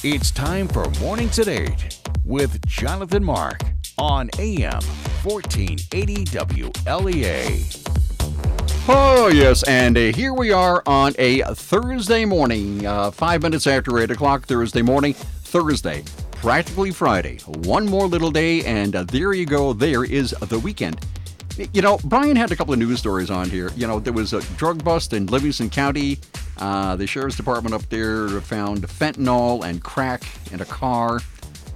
It's time for Mornings at 8 with Jonathan Mark on AM 1480 WLEA. Oh, yes, and here we are on a Thursday morning, 5 minutes after 8 o'clock Thursday morning, Thursday, practically Friday. One more little day, and there you go, there is the weekend. You know, Brian had a couple of news stories on here. You know, there was a drug bust in Livingston County. The sheriff's department up there found fentanyl and crack in a car.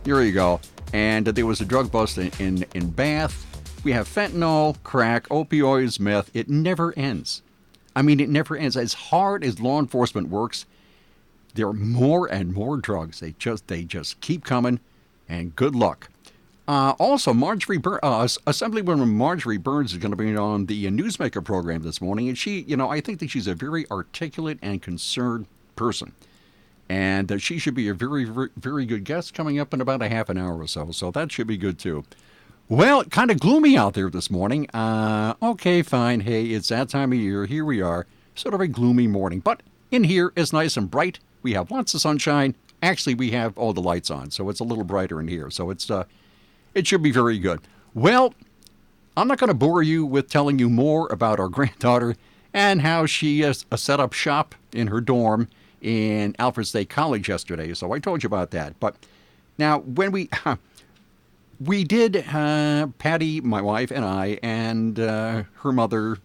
Here you go. And there was a drug bust in Bath. We have fentanyl, crack, opioids, meth. It never ends. I mean, it never ends. As hard as law enforcement works, there are more and more drugs. They just keep coming, and good luck. Also, Assemblywoman Marjorie Burns is going to be on the Newsmaker program this morning, and she, you know, I think that she's a very articulate and concerned person, and that she should be a very, very, very good guest coming up in about a half an hour or so, so that should be good too. Well, kind of gloomy out there this morning. Okay, fine. Hey, it's that time of year. Here we are. Sort of a gloomy morning, but in here it's nice and bright. We have lots of sunshine. Actually, we have all the lights on, so it's a little brighter in here, so it should be very good. Well, I'm not going to bore you with telling you more about our granddaughter and how she set up shop in her dorm in Alfred State College yesterday. So I told you about that. But now, when we did, Patty, my wife, and I, and her mother,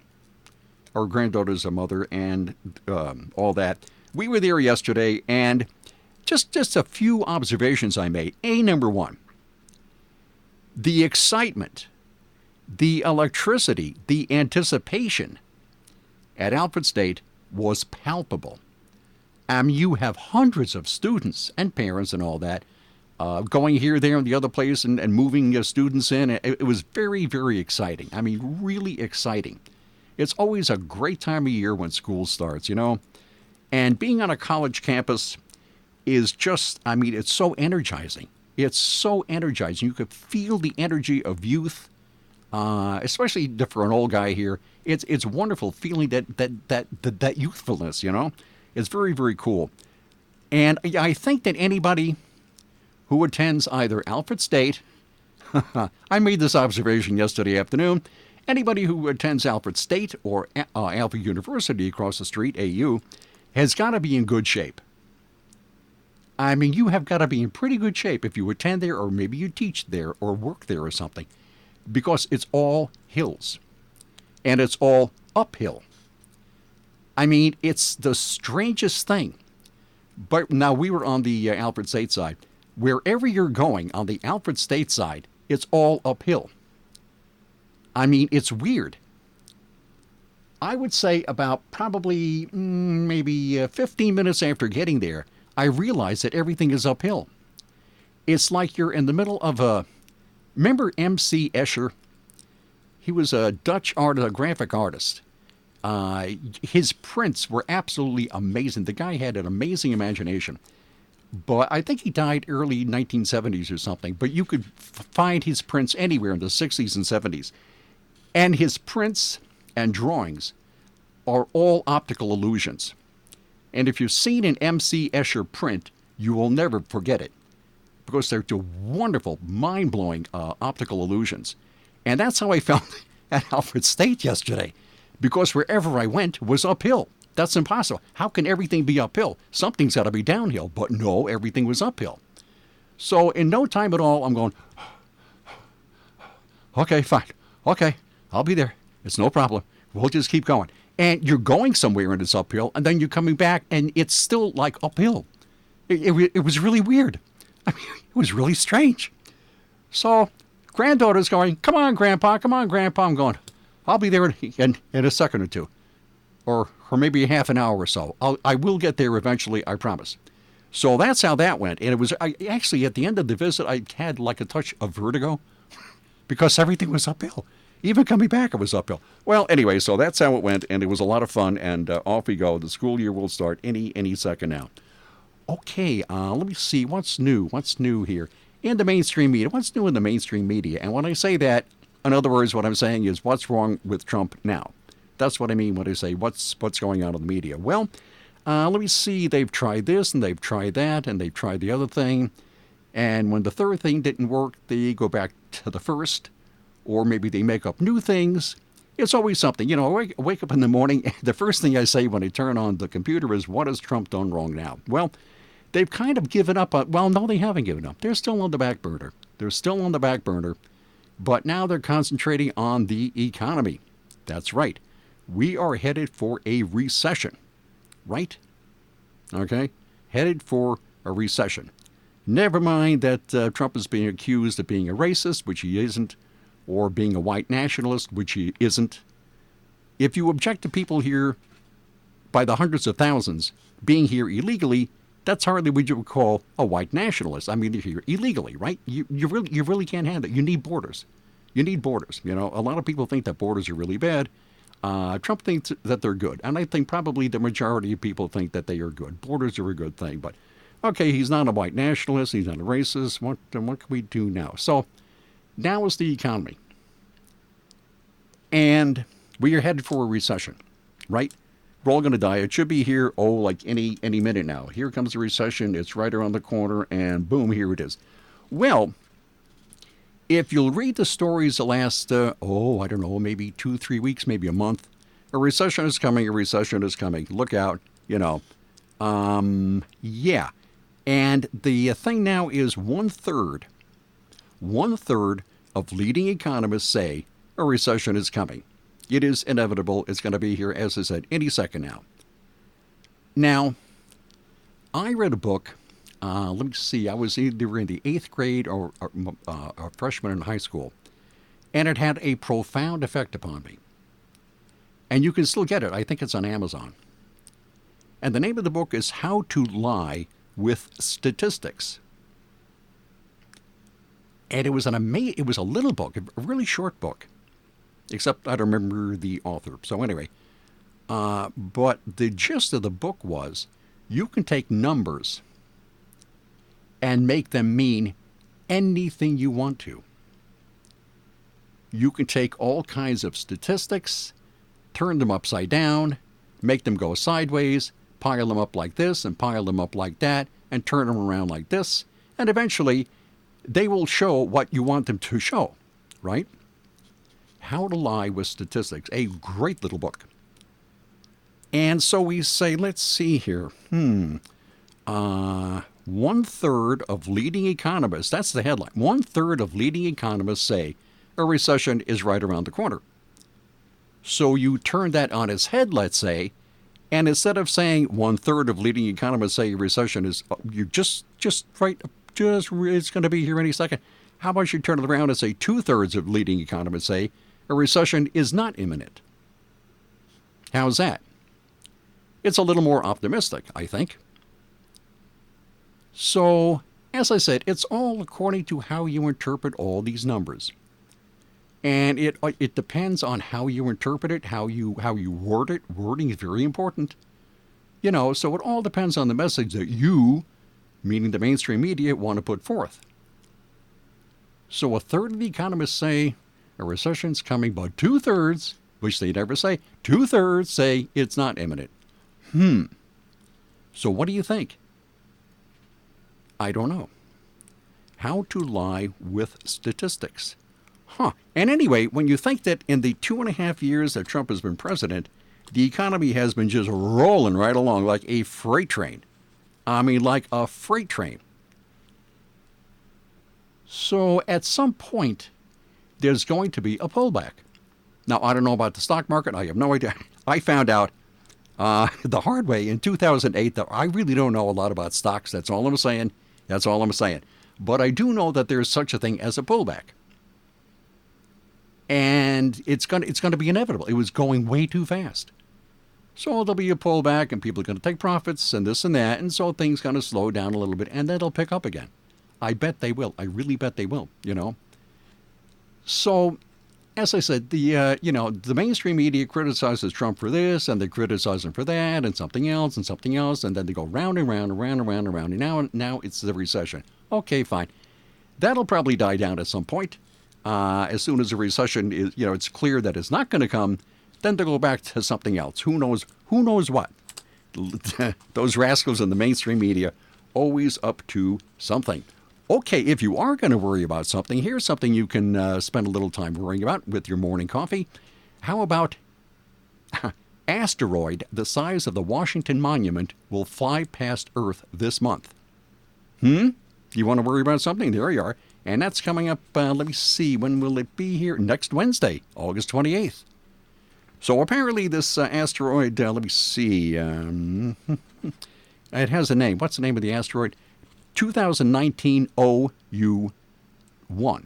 our granddaughter's mother, and all that, we were there yesterday, and just a few observations I made. Number one. The excitement, the electricity, the anticipation at Alfred State was palpable. You have hundreds of students and parents and all that going here, there, and the other place and moving students in. It was very, very exciting. I mean, really exciting. It's always a great time of year when school starts, you know. And being on a college campus is just, I mean, it's so energizing. It's so energizing. You could feel the energy of youth, especially for an old guy here. It's wonderful feeling that youthfulness, you know. It's very, very cool. And I think that anybody who attends either Alfred State, I made this observation yesterday afternoon, anybody who attends Alfred State or Alfred University across the street, AU, has got to be in good shape. I mean, you have got to be in pretty good shape if you attend there, or maybe you teach there or work there or something, because it's all hills and it's all uphill. I mean, it's the strangest thing. But now we were on the Alfred State side. Wherever you're going on the Alfred State side, it's all uphill. I mean, it's weird. I would say about probably maybe 15 minutes after getting there, I realized that everything is uphill. It's like you're in the middle of remember M.C. Escher? He was a Dutch artist, a graphic artist. His prints were absolutely amazing. The guy had an amazing imagination. But I think he died early 1970s or something. But you could find his prints anywhere in the 60s and 70s. And his prints and drawings are all optical illusions. And if you've seen an M.C. Escher print, you will never forget it, because they're wonderful, mind-blowing optical illusions. And that's how I felt at Alfred State yesterday, because wherever I went was uphill. That's impossible. How can everything be uphill? Something's got to be downhill. But no, everything was uphill. So in no time at all, I'm going, okay, fine. Okay, I'll be there. It's no problem. We'll just keep going. And you're going somewhere and it's uphill, and then you're coming back and it's still like uphill. It was really weird. I mean, it was really strange. So granddaughter's going, come on, Grandpa, come on, Grandpa. I'm going, I'll be there in a second or two, or maybe a half an hour or so. I will get there eventually, I promise. So that's how that went. And it was actually at the end of the visit, I had like a touch of vertigo because everything was uphill. Even coming back, it was uphill. Well, anyway, so that's how it went, and it was a lot of fun, and off we go. The school year will start any second now. Okay, let me see. What's new? What's new here? In the mainstream media. What's new in the mainstream media? And when I say that, in other words, what I'm saying is what's wrong with Trump now? That's what I mean when I say what's going on in the media. Well, let me see, they've tried this and they've tried that and they've tried the other thing. And when the third thing didn't work, they go back to the first, or maybe they make up new things. It's always something. I wake up in the morning, the first thing I say when I turn on the computer is, what has Trump done wrong now? Well, they've kind of given up. Well, no, they haven't given up. They're still on the back burner. But now they're concentrating on the economy. That's right. We are headed for a recession. Right? Okay? Headed for a recession. Never mind that Trump is being accused of being a racist, which he isn't, or being a white nationalist, which he isn't. If you object to people here by the hundreds of thousands being here illegally, that's hardly what you would call a white nationalist. I mean, you're here illegally, right? You really can't handle it. You need borders. A lot of people think that borders are really bad. Trump thinks that they're good. And I think probably the majority of people think that they are good. Borders are a good thing. But, okay, he's not a white nationalist. He's not a racist. What can we do now? So now is the economy. And we are headed for a recession, right? We're all going to die. It should be here, like any minute now. Here comes the recession. It's right around the corner, and boom, here it is. Well, if you'll read the stories the last, maybe 2-3 weeks, maybe a month, a recession is coming, Look out, yeah. And the thing now is one third of leading economists say a recession is coming. It is inevitable. It's going to be here, as I said, any second now. Now, I read a book. Let me see. I was either in the 8th grade or a freshman in high school, and it had a profound effect upon me. And you can still get it. I think it's on Amazon. And the name of the book is How to Lie with Statistics. And it was it was a little book, a really short book. Except I don't remember the author. So anyway, but the gist of the book was you can take numbers and make them mean anything you want to. You can take all kinds of statistics, turn them upside down, make them go sideways, pile them up like this and pile them up like that, and turn them around like this, and eventually they will show what you want them to show, right? How to Lie with Statistics, a great little book. And so we say, let's see here. 1/3 of leading economists, that's the headline, 1/3 of leading economists say a recession is right around the corner. So you turn that on its head, let's say, and instead of saying 1/3 of leading economists say a recession is, it's going to be here any second. How about you turn it around and say 2/3 of leading economists say a recession is not imminent? How's that? It's a little more optimistic, I think. So, as I said, it's all according to how you interpret all these numbers. And it depends on how you interpret it, how you word it. Wording is very important. So it all depends on the message that you, meaning the mainstream media, want to put forth. So 1/3 of the economists say a recession's coming, but 2/3, which they never say, 2/3 say it's not imminent. So what do you think? I don't know. How to Lie with Statistics. And anyway, when you think that in the 2.5 years that Trump has been president, the economy has been just rolling right along like a freight train. I mean, like a freight train. So at some point, there's going to be a pullback. Now, I don't know about the stock market. I have no idea. I found out the hard way in 2008 that I really don't know a lot about stocks. That's all I'm saying. But I do know that there's such a thing as a pullback. And it's going to be inevitable. It was going way too fast. So there'll be a pullback and people are going to take profits and this and that. And so things going to slow down a little bit and then they'll pick up again. I bet they will. I really bet they will, So, as I said, the mainstream media criticizes Trump for this and they criticize him for that and something else. And then they go round and round and round and round and round. And now it's the recession. Okay, fine. That'll probably die down at some point. As soon as the recession is, it's clear that it's not going to come, then they'll go back to something else. Who knows what? Those rascals in the mainstream media, always up to something. Okay, if you are going to worry about something, here's something you can spend a little time worrying about with your morning coffee. How about asteroid the size of the Washington Monument will fly past Earth this month? You want to worry about something? There you are. And that's coming up, let me see, when will it be here? Next Wednesday, August 28th. So apparently this asteroid, let me see, it has a name. What's the name of the asteroid? 2019 OU1.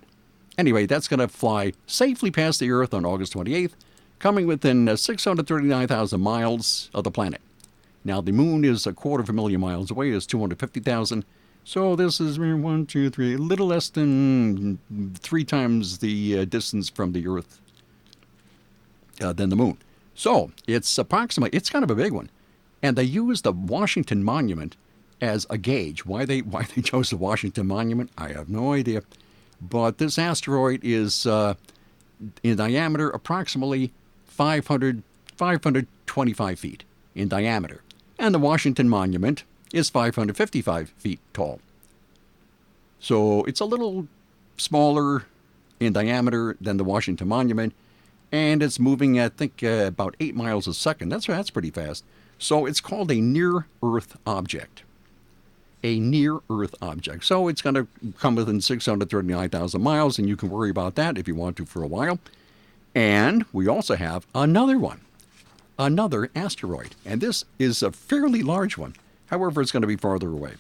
Anyway, that's going to fly safely past the Earth on August 28th, coming within 639,000 miles of the planet. Now, the moon is 250,000 miles away, is 250,000. So this is 1, 2, 3, a little less than 3 times the distance from the Earth than the moon. So it's approximately, it's kind of a big one. And they use the Washington Monument as a gauge. Why they chose the Washington Monument, I have no idea. But this asteroid is in diameter approximately 525 feet in diameter. And the Washington Monument is 555 feet tall. So it's a little smaller in diameter than the Washington Monument, and it's moving, I think, about 8 miles a second. That's pretty fast. So it's called a near-Earth object. A near-Earth object. So it's going to come within 639,000 miles, and you can worry about that if you want to for a while. And we also have another one, another asteroid. And this is a fairly large one. However, it's going to be farther away.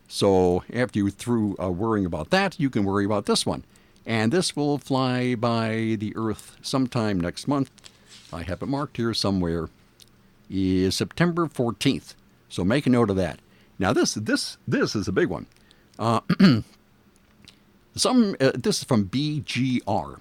So after you through worrying about that, you can worry about this one. And this will fly by the Earth sometime next month. I have it marked here somewhere. Is September 14th. So make a note of that. Now this is a big one. This is from BGR.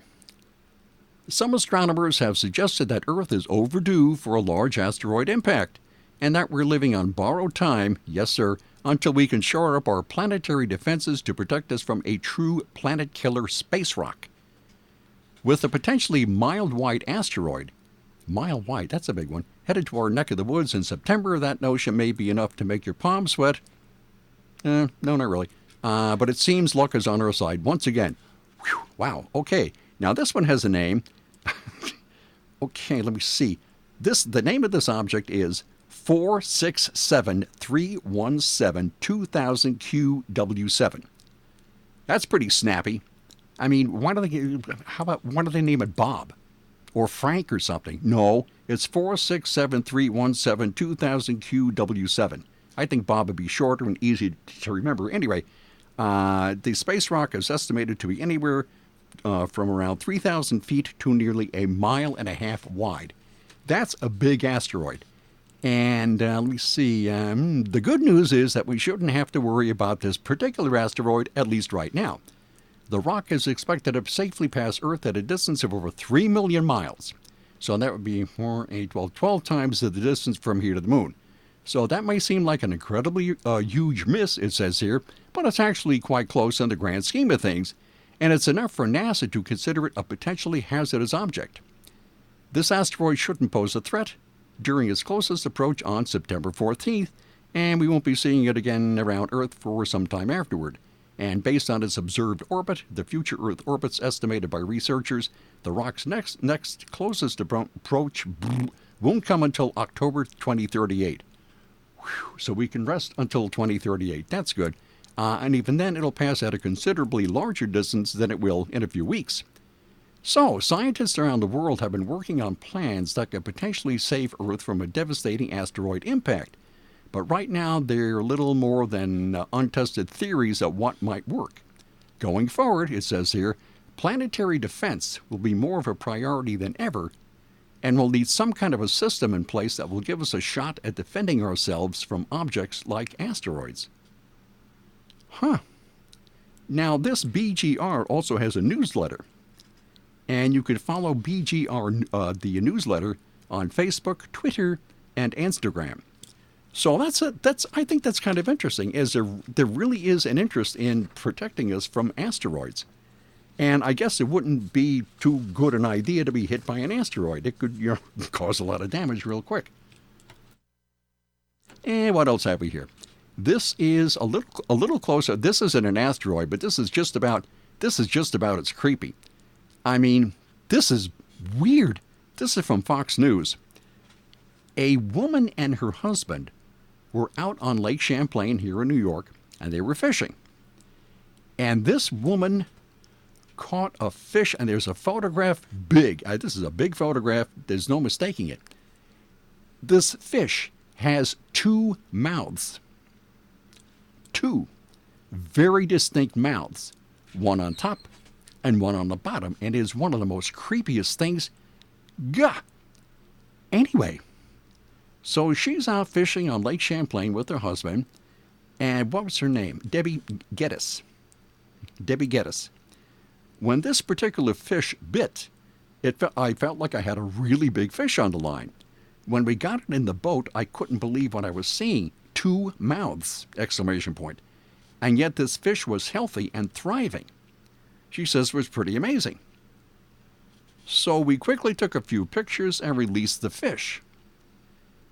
Some astronomers have suggested that Earth is overdue for a large asteroid impact, and that we're living on borrowed time, yes sir, until we can shore up our planetary defenses to protect us from a true planet-killer space rock. With a potentially mile-wide asteroid, mile-wide, that's a big one, headed to our neck of the woods in September, that notion may be enough to make your palms sweat. No, not really. But it seems luck is on our side once again. Whew, wow, okay. Now this one has a name. Okay, let me see. The name of this object is 467317 2000 QW7. That's pretty snappy. I mean, why don't they name it Bob or Frank or something? No, it's 467317 2000 QW7. I think Bob would be shorter and easy to remember. Anyway, the space rock is estimated to be anywhere from around 3,000 feet to nearly 1.5 miles wide. That's a big asteroid. And let me see, the good news is that we shouldn't have to worry about this particular asteroid, at least right now. The rock is expected to safely pass Earth at a distance of over 3 million miles. So that would be 12 times the distance from here to the moon. So that may seem like an incredibly huge miss, it says here, but it's actually quite close in the grand scheme of things, and it's enough for NASA to consider it a potentially hazardous object. This asteroid shouldn't pose a threat during its closest approach on September 14th, and we won't be seeing it again around Earth for some time afterward. And based on its observed orbit, the future Earth orbits estimated by researchers, the rock's next closest approach won't come until October 2038. Whew, so we can rest until 2038. That's good. And even then, it'll pass at a considerably larger distance than it will in a few weeks. So, scientists around the world have been working on plans that could potentially save Earth from a devastating asteroid impact. But right now, they're little more than untested theories of what might work. Going forward, it says here, planetary defense will be more of a priority than ever, and we'll need some kind of a system in place that will give us a shot at defending ourselves from objects like asteroids. Huh. Now, this BGR also has a newsletter. And you can follow BGR, the newsletter, on Facebook, Twitter, and Instagram. So I think that's kind of interesting, as there really is an interest in protecting us from asteroids. And I guess it wouldn't be too good an idea to be hit by an asteroid. It could cause a lot of damage real quick. And what else have we here? This is a little closer. This isn't an asteroid, but this is just about as creepy. I mean, this is weird. This is from Fox News. A woman and her husband were out on Lake Champlain here in New York, and they were fishing. And this woman caught a fish, and there's a photograph, big. This is a big photograph. There's no mistaking it. This fish has 2 mouths. 2 very distinct mouths. One on top and one on the bottom. And it is one of the most creepiest things. Gah! Anyway, so she's out fishing on Lake Champlain with her husband. And what was her name? Debbie Geddes. When this particular fish bit, I felt like I had a really big fish on the line. When we got it in the boat, I couldn't believe what I was seeing. 2 mouths! Exclamation point. And yet this fish was healthy and thriving. She says it was pretty amazing. So we quickly took a few pictures and released the fish.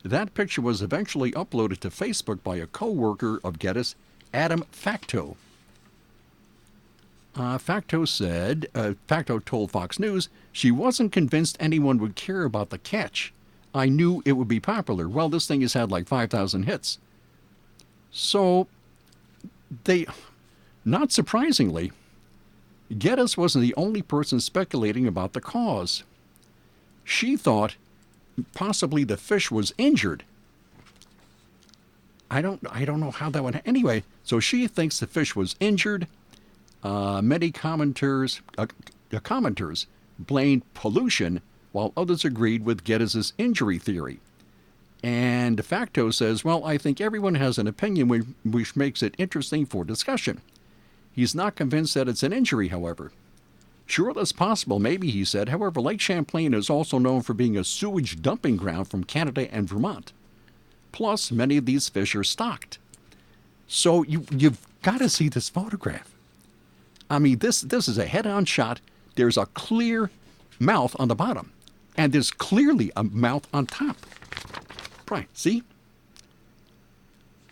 That picture was eventually uploaded to Facebook by a co-worker of Geddes, Adam Facto. Facto told Fox News she wasn't convinced anyone would care about the catch. I knew it would be popular. Well, this thing has had like 5,000 hits. So, not surprisingly, Geddes wasn't the only person speculating about the cause. She thought possibly the fish was injured. I don't know how that would. Anyway, so she thinks the fish was injured. Many commenters blamed pollution, while others agreed with Geddes' injury theory. And de facto says, well, I think everyone has an opinion which makes it interesting for discussion. He's not convinced that it's an injury, however. Sure, that's possible, maybe, he said. However, Lake Champlain is also known for being a sewage dumping ground from Canada and Vermont. Plus, many of these fish are stocked. So you've got to see this photograph. I mean, this is a head-on shot. There's a clear mouth on the bottom, and there's clearly a mouth on top. Right, see?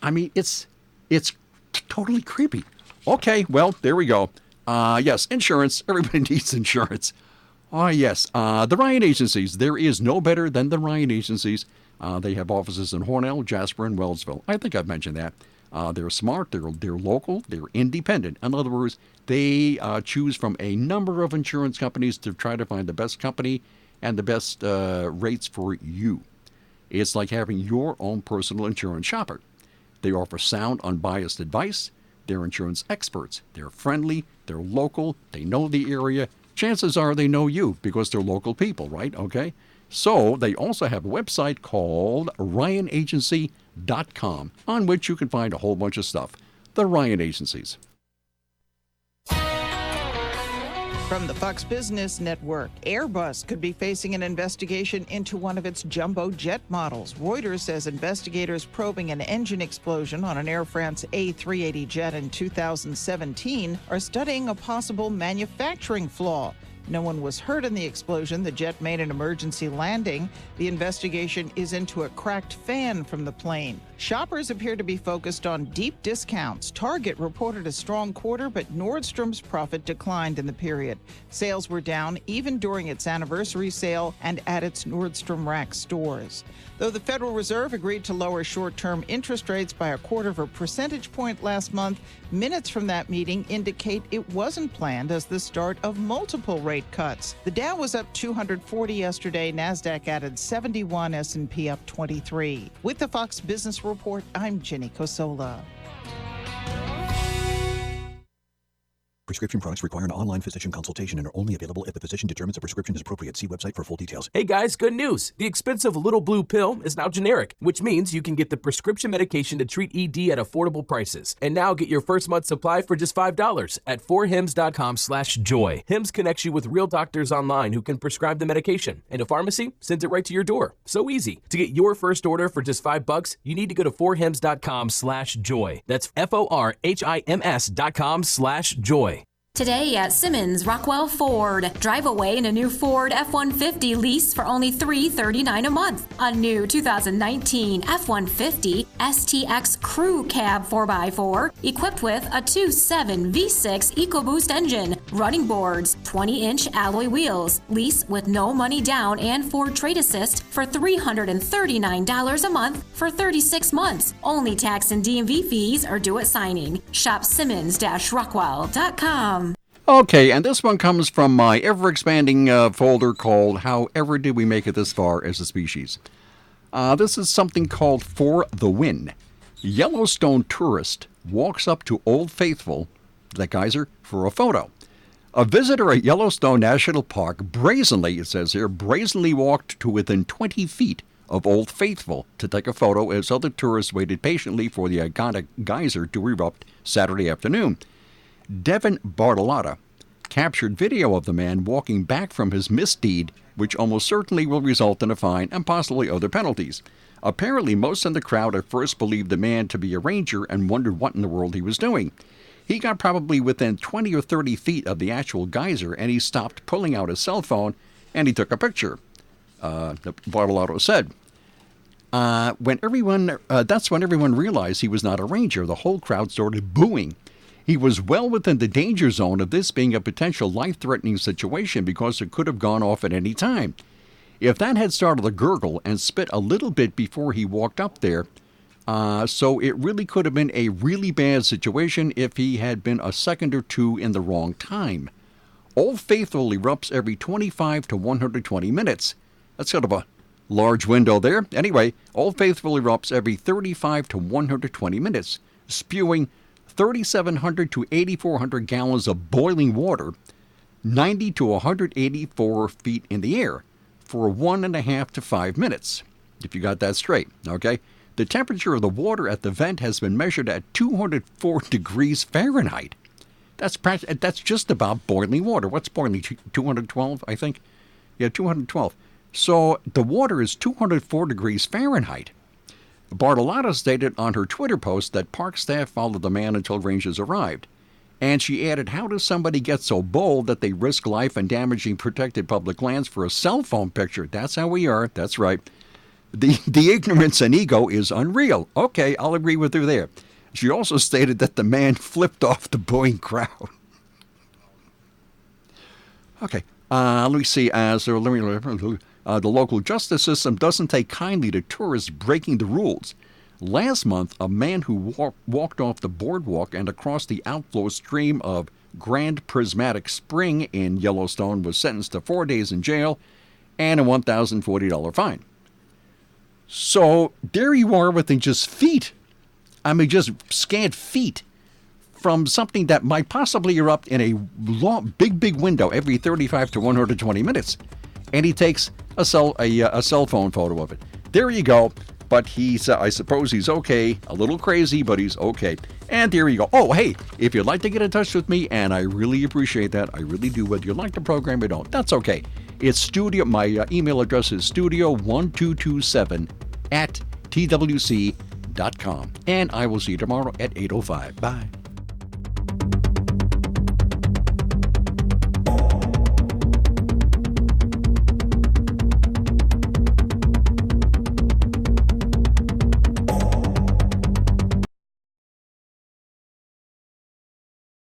I mean, it's totally creepy. Okay, well, there we go. Yes, insurance. Everybody needs insurance. Oh, yes. The Ryan agencies. There is no better than the Ryan agencies. They have offices in Hornell, Jasper, and Wellsville. I think I've mentioned that. They're smart, they're local, they're independent. In other words, they choose from a number of insurance companies to try to find the best company and the best rates for you. It's like having your own personal insurance shopper. They offer sound, unbiased advice. They're insurance experts. They're friendly, they're local, they know the area. Chances are they know you because they're local people, right? Okay? So they also have a website called RyanAgency.com on which you can find a whole bunch of stuff. The Ryan Agencies. From the Fox Business Network, Airbus could be facing an investigation into one of its jumbo jet models. Reuters says investigators probing an engine explosion on an Air France A380 jet in 2017 are studying a possible manufacturing flaw. No one was hurt in the explosion. The jet made an emergency landing. The investigation is into a cracked fan from the plane. Shoppers appear to be focused on deep discounts. Target reported a strong quarter, but Nordstrom's profit declined in the period. Sales were down even during its anniversary sale and at its Nordstrom Rack stores. Though the Federal Reserve agreed to lower short-term interest rates by 1/4 percentage point last month, minutes from that meeting indicate it wasn't planned as the start of multiple rate cuts. The Dow was up 240 yesterday. NASDAQ added 71, S&P up 23. With the Fox Business Report, I'm Jenny Cosola. Prescription products require an online physician consultation and are only available if the physician determines a prescription is appropriate. See website for full details. Hey guys, good news. The expensive little blue pill is now generic, which means you can get the prescription medication to treat ED at affordable prices. And now get your first month's supply for just $5 at 4hims.com/joy. Hims connects you with real doctors online who can prescribe the medication. And a pharmacy sends it right to your door. So easy. To get your first order for just $5, you need to go to 4hims.com/joy. That's FORHIMS.com/joy. Today at Simmons Rockwell Ford, drive away in a new Ford F-150 lease for only $339 a month. A new 2019 F-150 STX Crew Cab 4x4 equipped with a 2.7 V6 EcoBoost engine, running boards, 20-inch alloy wheels, lease with no money down and Ford Trade Assist for $339 a month for 36 months. Only tax and DMV fees are due at signing. Shop Simmons-Rockwell.com. Okay, and this one comes from my ever-expanding folder called However Did We Make It This Far as a Species? This is something called For the Win. Yellowstone tourist walks up to Old Faithful, that geyser, for a photo. A visitor at Yellowstone National Park brazenly, it says here, brazenly walked to within 20 feet of Old Faithful to take a photo as other tourists waited patiently for the iconic geyser to erupt Saturday afternoon. Devin Bartolotta captured video of the man walking back from his misdeed, which almost certainly will result in a fine and possibly other penalties. Apparently, most in the crowd at first believed the man to be a ranger and wondered what in the world he was doing. He got probably within 20 or 30 feet of the actual geyser, and he stopped pulling out his cell phone, and he took a picture, Bartolotta said. That's when everyone realized he was not a ranger. The whole crowd started booing. He was well within the danger zone of this being a potential life-threatening situation because it could have gone off at any time. If that had started a gurgle and spit a little bit before he walked up there, so it really could have been a really bad situation if he had been a second or two in the wrong time. Old Faithful erupts every 25 to 120 minutes. That's sort of a large window there. Anyway, Old Faithful erupts every 35 to 120 minutes, spewing 3,700 to 8,400 gallons of boiling water, 90 to 184 feet in the air, for 1.5 to 5 minutes, if you got that straight, okay? The temperature of the water at the vent has been measured at 204 degrees Fahrenheit. That's just about boiling water. What's boiling? 212, I think? Yeah, 212. So the water is 204 degrees Fahrenheit. Bartolotta stated on her Twitter post that park staff followed the man until rangers arrived. And she added, how does somebody get so bold that they risk life and damaging protected public lands for a cell phone picture? That's how we are. That's right. The ignorance and ego is unreal. Okay, I'll agree with her there. She also stated that the man flipped off the booing crowd. Okay, let me see. The local justice system doesn't take kindly to tourists breaking the rules. Last month, a man who walked off the boardwalk and across the outflow stream of Grand Prismatic Spring in Yellowstone was sentenced to 4 days in jail and a $1,040 fine. So there you are within just feet. I mean, just scant feet from something that might possibly erupt in a long, big window every 35 to 120 minutes. And he takes a cell phone photo of it. There you go. But I suppose he's okay. A little crazy, but he's okay. And there you go. Oh, hey, if you'd like to get in touch with me, and I really appreciate that, I really do, whether you like the program or don't, that's okay. It's studio. My email address is studio1227@twc.com. And I will see you tomorrow at 8:05. Bye.